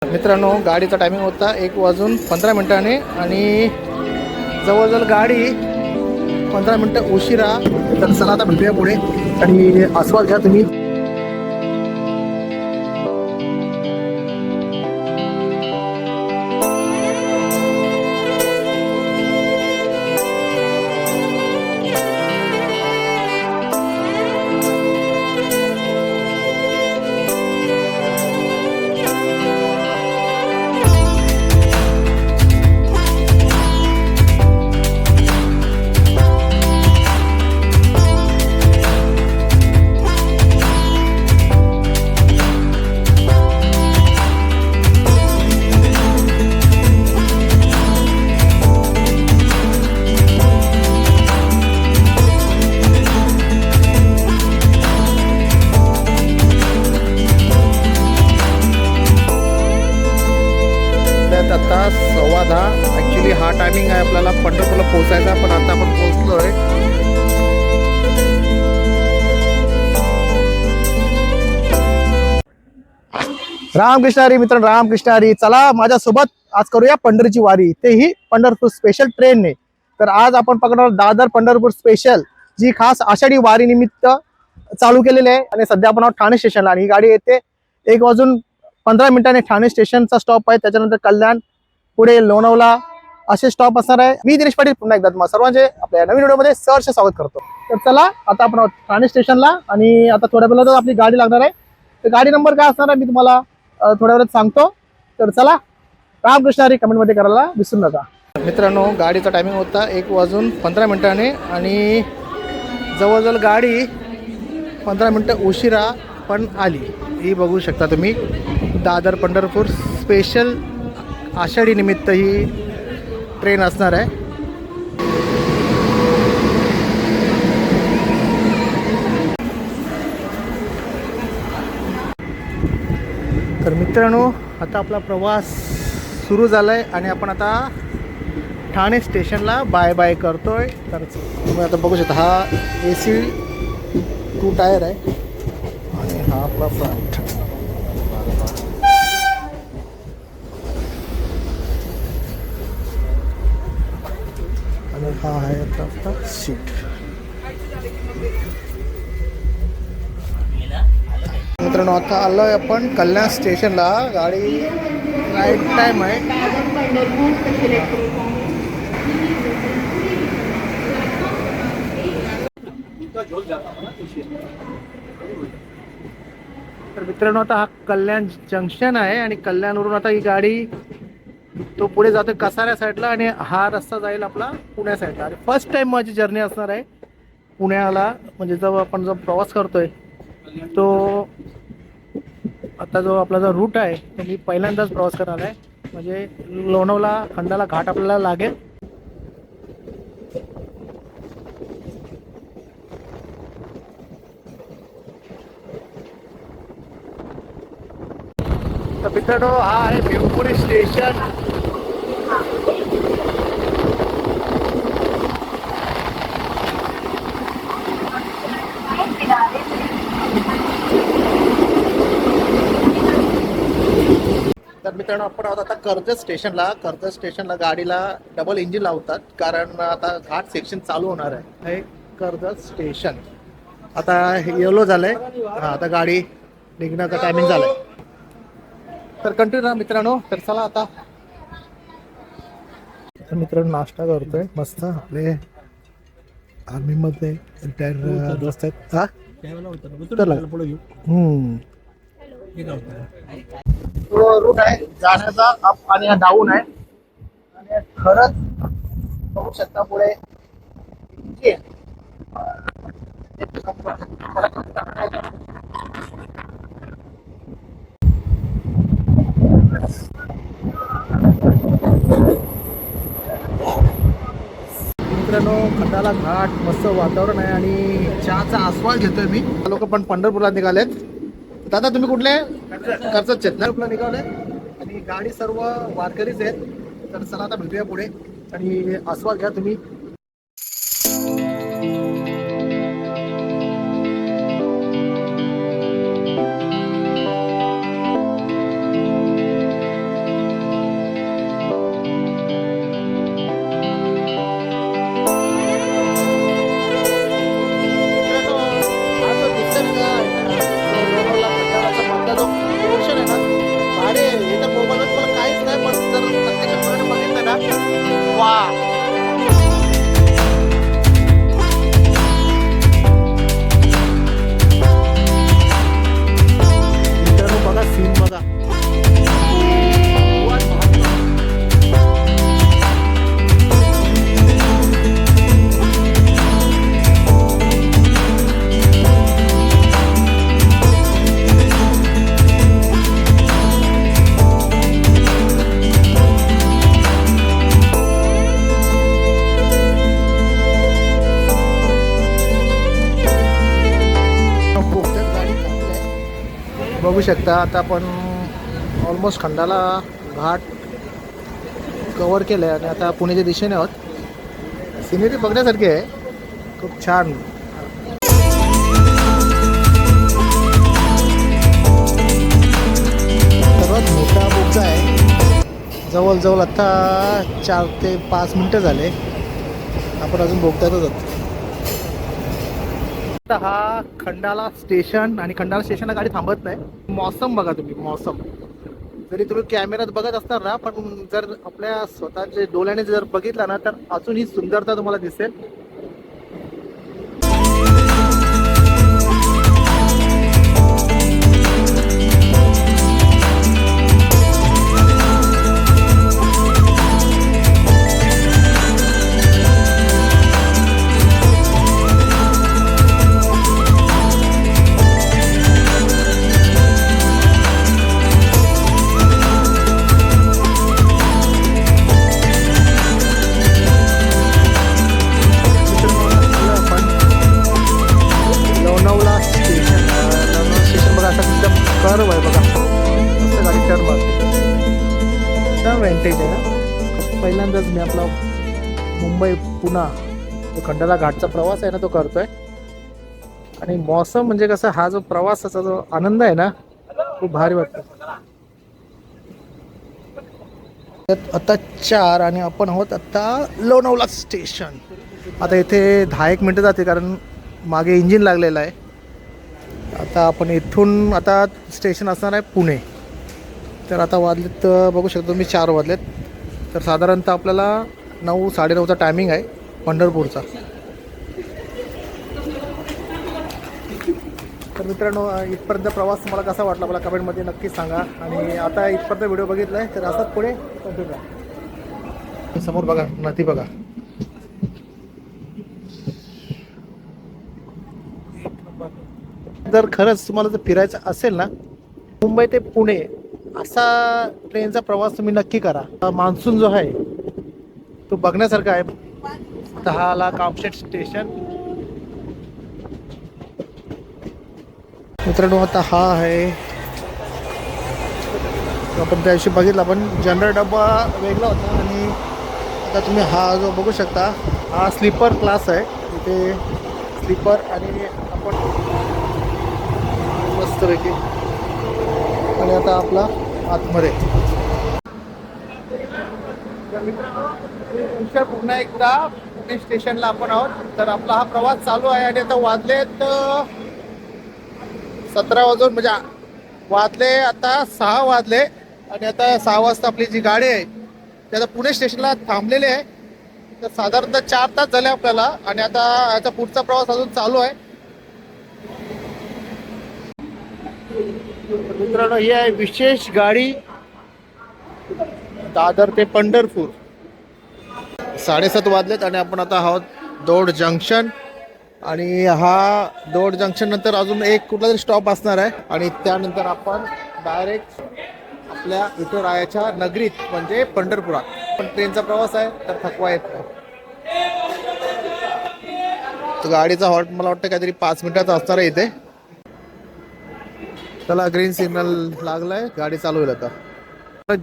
मित्रांनो, गाडीचा टायमिंग होता 1:15 आणि जवळजवळ गाडी 15 मिनटं उशिरा. तर चला आता भेटूया पुढे आणि आस्वाद घ्या तुम्ही. आता 10:15 ॲक्च्युली हा टायमिंग आहे आपल्याला पंढरपूरला पोहोचायचा, पण आता आपण पोहोचलो आहे. रामकृष्ण हरी मित्रांनो, रामकृष्ण हरी. चला माझ्यासोबत आज करूया पंढरीची वारी, तेही पंढरपूर स्पेशल ट्रेनने. तर आज आपण पकडणार दादर पंढरपूर स्पेशल, जी खास आषाढी वारी निमित्त चालू केलेली आहे. आणि सध्या आपण आहोत ठाणे स्टेशनला आणि ही गाडी येते 1:15 ठाणे स्टेशनचा स्टॉप आहे. त्याच्यानंतर कल्याण, पुढे लोणावळा असे स्टॉप असणार आहे. मी दिनेश पाटील पुन्हा एकदा तुम्हाला सर्वांचे आपल्या नवीन व्हिडिओमध्ये सहर्ष स्वागत करतो. तर चला आता आपण ठाणे स्टेशनला आणि आता थोड्या वेळात आपली गाडी लागणार आहे. तर गाडी नंबर काय असणार आहे मी तुम्हाला थोड्या वेळात सांगतो. तर चला, रामकृष्ण हरी कमेंटमध्ये करायला विसरू नका. मित्रांनो, गाडीचा टायमिंग होता 1:15 आणि जवळजवळ गाडी 15 मिनटं उशिरा पण आली. ही बघू शकता तुम्ही, दादर पंढरपूर स्पेशल आषाढी निमित्त ही ट्रेन असणार आहे. तर मित्रांनो, आता आपला प्रवास सुरू झाला आहे आणि आपण आता ठाणे स्टेशनला बाय बाय करतोय. तर तुम्ही आता बघू शकता, हा AC 2 टायर आहे आणि हा आपला फ्रंट. आणि हा आहे आपला सीट. मित्रांनो, आता आलो आहे आपण कल्याण स्टेशनला. गाडी राईट टाईम आहे. तर मित्रांनो, आता हा कल्याण जंक्शन आहे आणि कल्याणवरून आता ही गाडी तो पुढे जातो कसाऱ्या साईडला आणि हा रस्ता जाईल आपला पुण्या साईडला. आणि फर्स्ट टाइम माझी जर्नी असणार आहे पुण्याला. म्हणजे जो आपण जो प्रवास करतोय तो आता जो आपला जो रूट आहे तो मी पहिल्यांदाच प्रवास करणार आहे. म्हणजे लोणावळा खंडाला घाट आपल्याला लागेल. तर मित्रांनो, हा आहे भिवपुरी स्टेशन. तर मित्रांनो, आपण आहोत आता कर्जत स्टेशनला. कर्जत स्टेशनला गाडीला डबल इंजिन लावतात, कारण आता घाट सेक्शन चालू होणार आहे. हे कर्जत स्टेशन आता येलो झालंय. आता गाडी निघण्याचा टायमिंग झालाय. तर कंटिन्यू राहा मित्रांनो. तर चला आता मित्रांनो, नाश्ता करतोय मस्त. आपले आर्मीमध्ये रिटायर दोस्त आहेत. हा रूट आहे जाण्याचा, अप आणि हा डाऊन आहे. आणि खरंच बघू शकता पुढे मित्रांनो, खंडाला घाट, मस्त वातावरण आहे आणि चहाचा आस्वाद घेतोय मी. लोक पण पंढरपूरला निघालेत. दादा तुम्ही कुठले? कर्जतचे ना? आपला निघाले आणि गाडी सर्व वारकरीच आहेत. तर चला आता भेटूया पुढे आणि आस्वाद घ्या तुम्ही. बघू शकता आता आपण ऑलमोस्ट खंडाला घाट कवर केलं आहे आणि आता पुण्याच्या दिशेने आहोत. सिनेरी बघण्यासारखी आहे, खूप छान. सर्वात मोठा बोगदा आहे, जवळजवळ आता 4 ते 5 मिनटं झाले, आपण अजून बोगद्यातच आहोत. आता हा खंडाला स्टेशन आणि खंडाला स्टेशनला गाडी थांबत नाही. मौसम बघा तुम्ही, मौसम जरी तुम्ही कॅमेऱ्यात बघत असणार ना, पण जर आपल्या स्वतःच्या डोळ्याने जर बघितला ना तर अजून ही सुंदरता तुम्हाला दिसेल. कर्व आहे बघा, मस्त गाडी टर्न मारते, एकदम वेंटेज आहे ना. पहिल्यांदाच मी आपला मुंबई पुणा जो खंडाला घाटचा प्रवास आहे ना तो करतोय. आणि मौसम म्हणजे कसं, हा जो प्रवासाचा जो आनंद आहे ना खूप भारी वाटतो. आता 4 आणि आपण आहोत आता लोणावळा स्टेशन. आता इथे 10-1 मिनटं जाते कारण मागे इंजिन लागलेलं आहे. आता आपण इथून आता स्टेशन असणार आहे पुणे. तर आता वाजलेत बघू शकतो मी 4 वाजलेत. तर साधारणतः आपल्याला 9-9:30चा टायमिंग आहे पंढरपूरचा. तर मित्रांनो, इथपर्यंत प्रवास तुम्हाला कसा वाटला मला कमेंटमध्ये नक्की सांगा. आणि आता इथपर्यंत व्हिडिओ बघितला आहे तर असंच पुढे कंटिन्यू करा. समोर बघा नदी बघा, जर खरंच तुम्हाला जर फिरायचं असेल ना मुंबई ते पुणे असा ट्रेनचा प्रवास तुम्ही नक्की करा. मान्सून जो आहे तो बघण्यासारखा आहे. आता हा आला कामशेत स्टेशन. मित्रांनो आता हा आहे, आपण त्या दिवशी बघितला पण जनरल डब्बा वेगळा होता आणि आता तुम्ही हा जो बघू शकता हा स्लीपर क्लास आहे. इथे स्लीपर आणि आपण मस्तपैकी. आणि आता आपला आतमध्ये पुन्हा एकदा पुणे स्टेशनला आपण आहोत. तर आपला हा प्रवास चालू आहे आणि आता वाजलेत 17 वाजून म्हणजे वाजले आता 6 वाजले. आणि आता 6 वाजता आपली जी गाडी आहे ती आता पुणे स्टेशनला थांबलेली आहे. तर साधारणतः 4 तास झाले आपल्याला आणि आता याचा पुढचा प्रवास अजून चालू आहे. मित्रांनो ही आहे विशेष गाडी दादर ते पंढरपूर. 7:30 वाजलेत आणि आपण आता आहोत दौंड जंक्शन. आणि हा दौंड जंक्शन नंतर अजून एक कुठला तरी स्टॉप असणार आहे आणि त्यानंतर आपण डायरेक्ट आपल्या विठुरायाच्या नगरीत म्हणजे पंढरपुरात. पण ट्रेनचा प्रवास आहे तर थकवा येत नाही. तर गाडीचा हॉल्ट मला वाटतं काहीतरी 5 मिनिटाचा असणार आहे इथे. चला ग्रीन सिग्नल लागलाय, गाडी चालू होईल आता.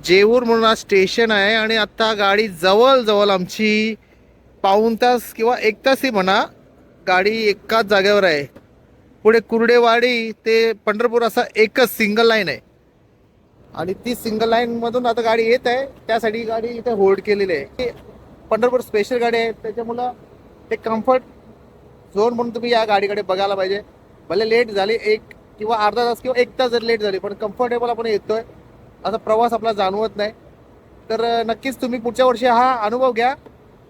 जेऊर म्हणून हा स्टेशन आहे आणि आता गाडी जवळ आमची पाऊण तास किंवा 1 तासही म्हणा गाडी एकाच जागेवर आहे. पुढे कुर्डेवाडी ते पंढरपूर असा एकच सिंगल लाईन आहे आणि ती सिंगल लाईन मधून आता गाडी येत आहे. त्यासाठी गाडी इथे होल्ड केलेली आहे. पंढरपूर स्पेशल गाडी आहे त्याच्यामुळं ते कम्फर्ट झोन म्हणून तुम्ही या गाडीकडे बघायला पाहिजे. भले लेट झाली 1 किंवा अर्धा तास किंवा 1 तास जर लेट झाली पण कम्फर्टेबल आपण येतोय, असा प्रवास आपला जाणवत नाही. तर नक्कीच तुम्ही पुढच्या वर्षी हा अनुभव घ्या.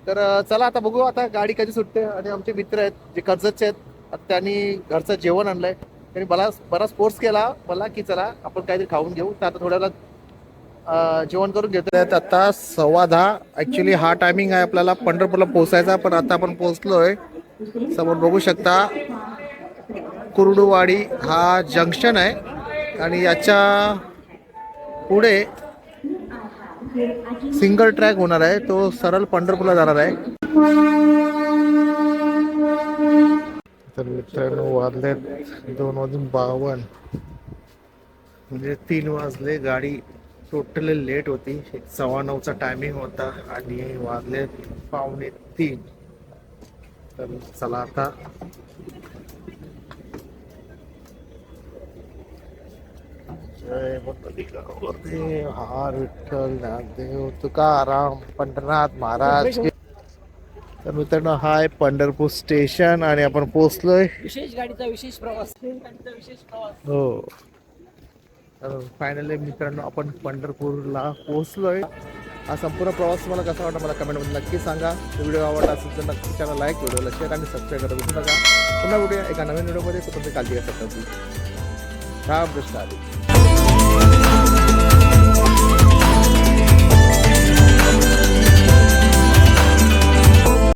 तर चला आता बघू आता गाडी कधी सुटते. आणि आमचे मित्र आहेत जे कर्जतचे आहेत, त्यांनी घरचं जेवण आणलंय. त्यांनी बराच फोर्स केला मला की चला आपण काहीतरी खाऊन घेऊ. तर आता थोड्या वेळात जेवण करून घेतो. आता 10:15 ॲक्च्युली हा टायमिंग आहे आपल्याला पंढरपूरला पोहोचायचा. पण आता आपण पोहोचलोय. समोर बघू शकता कुर्डुवाडी हा जंक्शन आहे आणि याच्या पुढे सिंगल ट्रॅक होणार आहे, तो सरळ पंढरपूरला जाणार आहे. तर मित्रांनो वाजले 2:52. म्हणजे 3 वाजले, गाडी टोटली लेट होती. 9:15चा टायमिंग होता आणि वाजले 2:45. तर चला आता जय गणपती हर विठ्ठल ज्ञानदेव तुकाराम पंढरनाथ महाराज की. तर मित्रांनो हा आहे पंढरपूर स्टेशन आणि आपण पोहोचलोय. विशेष गाडीचा विशेष प्रवास हो, तर फायनली मित्रांनो आपण पंढरपूरला पोहोचलोय. हा संपूर्ण प्रवास तुम्हाला कसा वाटला मला कमेंटमध्ये नक्की सांगा. व्हिडिओ आवडला असेल तर नक्की चॅनल लाईक, व्हिडिओला शेअर आणि सबस्क्राईब करायला विसरू नका. पुन्हा भेटूया एका नवीन व्हिडिओमध्ये. तुमची काळजी घ्या. राम कृष्ण हरी.